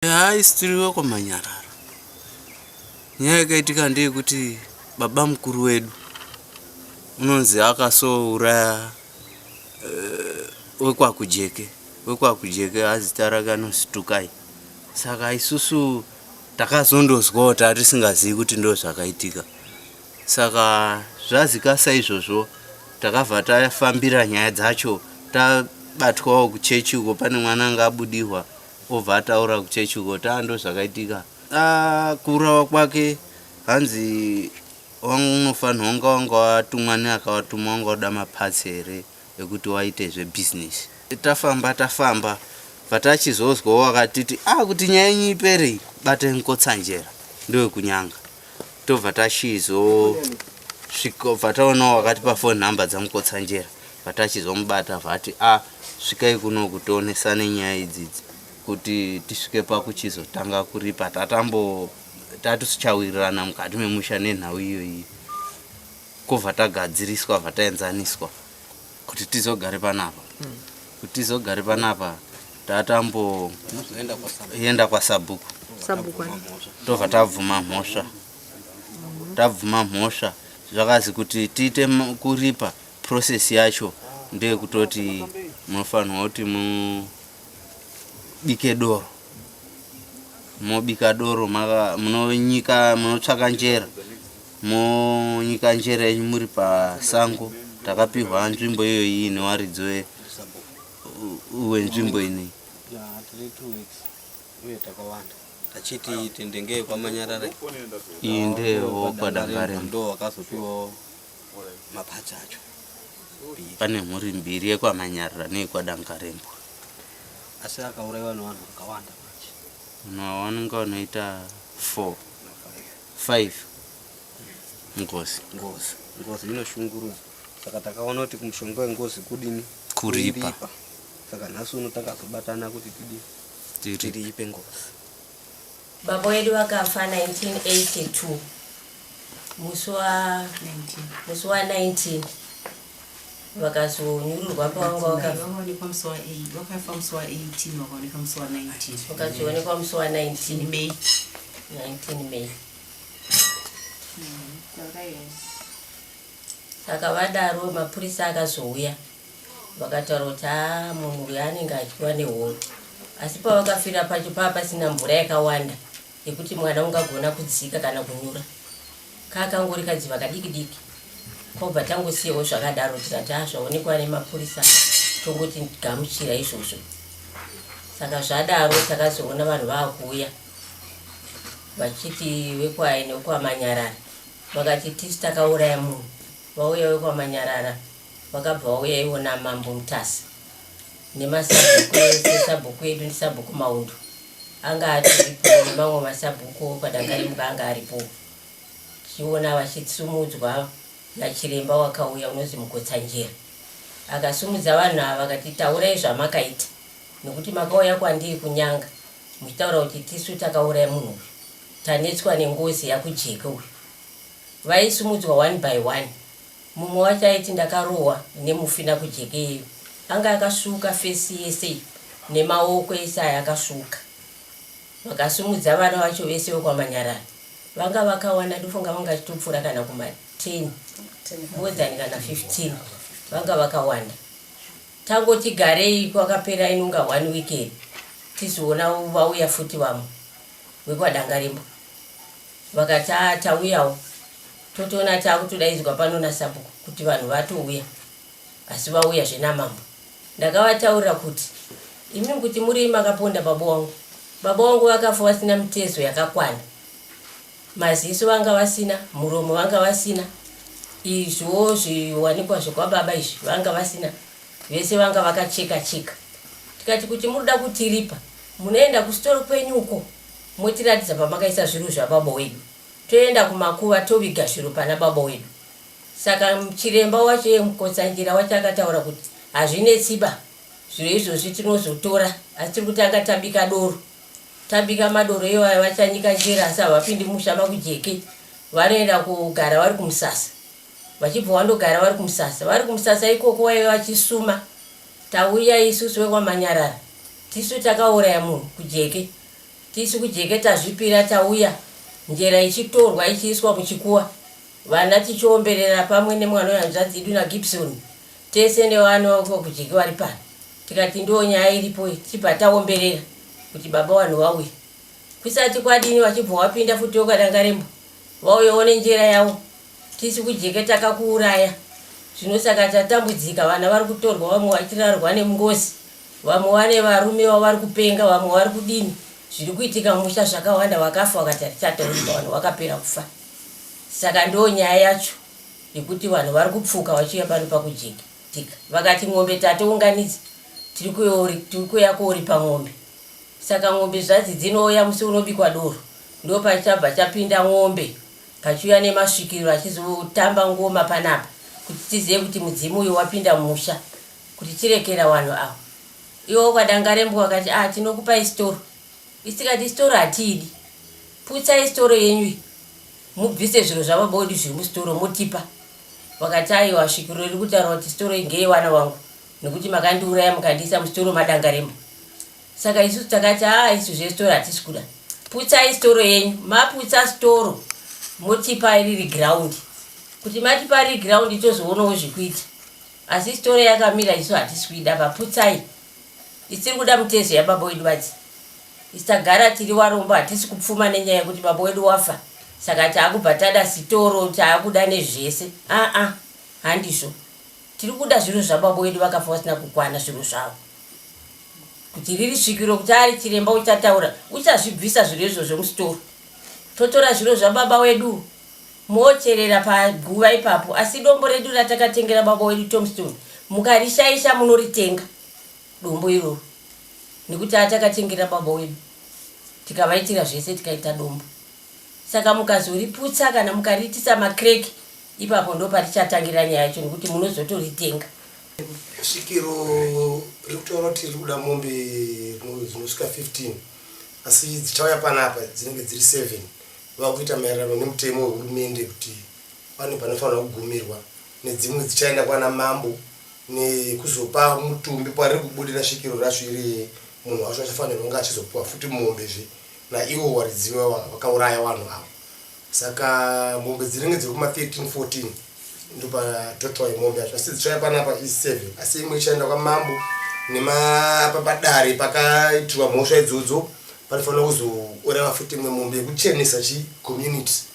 Isitiriwe kwamanyarara. Nyaya yakaitika ndeyekuti baba mukuru wedu unonzi akasouraya wekwakujeke azita rake anonzi Tukai. Saka isusu takazondozwawo tatisingazivi kuti ndo zvakaitika. Saka zvazika saizvozvo takabva tafambira nyaya dzacho, tabatwawo kuchechi uko pane mwana anga abudirwa obva ataura kuchechi uko ndo zvakaitika. Kurawa kwake hanzi unofanira wanga watumwa neakawatuma wanga wada mapatsi here ekuti waite zvebusiness. Tafamba vatachizozwawo wakatiti kuti nyaya yenyu ipere batai mukotsanjera ndowekunyanga. Tobva tachizosvika taonawo wakatipa phone number dzamukotsanjera, vatachizomubata vati svikai kuno kutoonesa nenyaya idzidzi kuti tisvike pakuchizotanga kuripa. Tatusichawirirana mukati memusha nenhau iyoyi, kobva tagadziriswa vataenzaniswa kuti tizogare panapa. Kuti tizogare panapa tatamboenda kwaSabhuku. Tobva tabvuma mhosva. Zvakazi kuti tiite kuripa, process yacho ndeyekutoti munofanirwa kuti mubike doro. Mobika doro, munotsvaka njera, monyika njera yenyu muri pasango. Takapihwa nzvimbo iyoyi newaridzo wenzvimbo ineyi. Tachiti tendenge kwamanyarara iyi ndewo kwaDangarembwa. ndo wakazopiwa mapatsi acho. Pane mhuri mbiri yekwamanyarara neyekwaDangarembwa. Asi akaurayiwa nevanhu vakawanda manje. Vanenge vanoita 5 ngozi inoshungurudza. Saka takaona kuti kumushonga wengozi kudini kuripa. Saka nhasi uno takazobatana kuti tiripe ngozi. Baba wedu wakafa 1982 musi wa 19 vakazonyururwa pawanga wakaonekwa musi wa 8 wakafa musi wa 18 wakaonekwa musi wa 19 wakazoonekwa musi wa 19 May. Saka vadaro mapurisa akazouya vakataura kuti munhu uyu anenge achiwa nehondo. Asi pavakafira pacho pasina mvura yakawanda yekuti mwana ungagona kudzika kana kunyura. Kakangori kadziva kadiki kobva tangosiyawo zvakadaro tikati zvaonekwa nemapurisa tongoti gamuchira izvozvo. Saka zvadaro takazoona vanhu vakuuya vachiti wekwaine wekwamanyarara vakati tisu takauraya munhu. Vauya wekwamanyarara vakabva vauya iwona mambo Mutasa nemasabhuku ese, sabhuku edu nesabhuku Maundu anga aripo, nemamwe masabhuku kwaDangarembwa anga aripo. Tichiona vachitsumudzwa nachiremba wakauya unozi Mukotsanjera. Akasumudza vanhu ava akati taurai zvamakaita, nekuti makauya kwandiri kunyanga muchitaura kuti tisu takauraya munhu, tanetswa nengozi yakujeka uyu. Vaisumudzwa 1 by 1. Mumwe wacho aiti ndakarohwa nemufina kujekeyo, anga akasvuka fesi yese nemaoko ese aya akasvuka. Vakasumudza vana vacho vese wekwamanyarara vanga vakawana, ndofunga vanga chitopfuura kana kuma10 more than kana 15 vanga vakawanda. Tangoti garei kwakapera inonga 1 weekend tizoona vauya futi vamwe wekwaDangarembwa vakati tauyawo totoona takutodaidzwa pano naSabhuku kuti vanhu vatouya, asi vauya zvenamambo. Ndakavataurira kuti imi kuti muri makaponda baba vangu vakafa vasina mitezo yakakwana, maziso vanga vasina, muromo vanga vasina, izvo zviwanikwa zvekwababa izvi vanga vasina, vese vanga vakacheka. Tikati kuti munoda kutiripa munoenda kusitoro kwenyu uko motiratidza pamakaisa zvinhu zvababa wedu, toenda kumakuva toviga zviro pana baba wedu. Saka chiremba wacho Mukotsanjera wacho akataura kuti hazvinetsiba zviro izvozvi tinozotora, asi tiri kutanga tabika madoro iwayo vachanyika njera, asi havapindi musha makujeke, vanoenda kugara vari kumusasa. Vachibva vandogara vari kumusasa ikoko waive vachisuma tauya isusu wekwamanyarara tisu takauraya munhu kujeke tisi kujeketa zvipira tauya njera ichitorwa ichiiswa muchikuwa vana tichiomberera pamwe nemwana wehanzvadzi yedu naGibson tese nevana wako kujeki vari pano tikati ndo nyaya iripo tichibva taomberera kuti baba vanhu vauya kusati kwadini wachibva wapinda futi wakadangarembo vauyawo nenjera yavo tisi kujeketa kakuuraya zvinosaka tatambudzika vana vari kutorwa vamwe vachirarwa nemungosi vamwe vane varume vavari kupenga vamwe vari kudini zviri kuitika musha zvakawanda vakafa vakati hatichataurika vanhu vakapera kufa saka ndo nyaya yacho yekuti vanhu vari kupfuka vachiuya pano pakujeketika vakati ng'ombe tatounganidza tiri kuuya kooripa ng'ombe saka ng'ombe zvadzi dzinouya musi unobikwa doro ndo pachabva chapinda ng'ombe pachiuya nemasvikiro achizotamba ngoma panapa kuti tizive kuti mudzimu uyu wapinda mumusha kuti tirekera vanhu avo iwo kwadangarembo wakati tinokupai storo isikati storo hatiidi putsai storo yenyu mubvise zviro zvavabodu zviri mustoro mutipa wakati aiwa svikiro riri kutaura kuti storo ingei vana vangu nekuti makandiuraya mukandiisa mustoro madangarembo saka isusu takati isu zvestoro hatisi kuda putsai storo yenyu maputsa storo motipa riri ground kuti matipa riri ground tozoonawo zvikuita asi storo yakamira isu hatisi kuida paputsai isiri kuda mutezo yababa wedu vati isagara tiri varombo hatisi kupfuma nenyaya yekuti baba wedu wafa saka taakubva tada sitoro taakuda nezvese handizvo tiri kuda zviro zvababa wedu vakafa vasina kukwana zviro zvavo kuti riri svikiro kuti ari chiremba uchataura uchazvibvisa zviro izvozvo musitoro totora zviro zvababa wedu mocherera paguva ipapo asi dombo redu ratakatengera baba wedu Tombstone mukarishaisha munoritenga dombo iroro nekuti atakatengera baba wedu tikavaitira zvese tikaita dombo saka mukazoriputsa kana mukariitisa makreki ipapo ndo parichatangira nyaya yacho nekuti munozotoritenga svikiro riri kutaura kuti riri kuda mombe dzinosvika 15 asi dzichauya panapa dzinenge dziri 7 vava kuita maererano nemutemo wehurumende kuti pane panofanira kugumirwa nedzimwe dzichaenda kwana mambo nekuzopa mutumbi pariri kubudira svikiro racho iri munhu wacho achafanirwa kunge achizopiwa futi mombezve naivo waridziwa vakauraya vanhu avo saka mombe dzinenge dziri kuma 13-14 ndo patotal yemombe yacho asi dzichauya panapa is 7 asi imwe ichaenda kwamambo nemapapadare pakaitirwa mhosva idzodzo panofanira kuzooreva futi imwe mombe yekuchenesa chicommunity